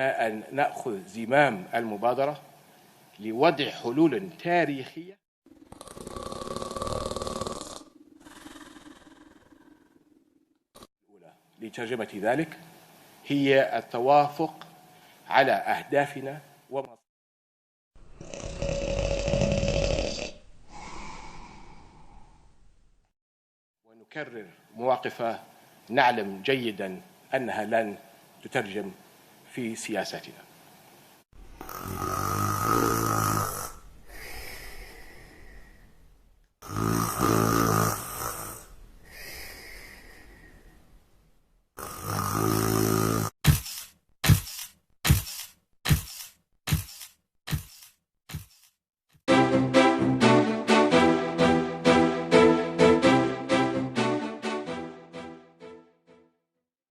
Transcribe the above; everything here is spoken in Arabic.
علينا أن نأخذ زمام المبادرة لوضع حلول تاريخية. لترجمة ذلك هي التوافق على أهدافنا ونكرر مواقف نعلم جيدا أنها لن تترجم في سياستنا.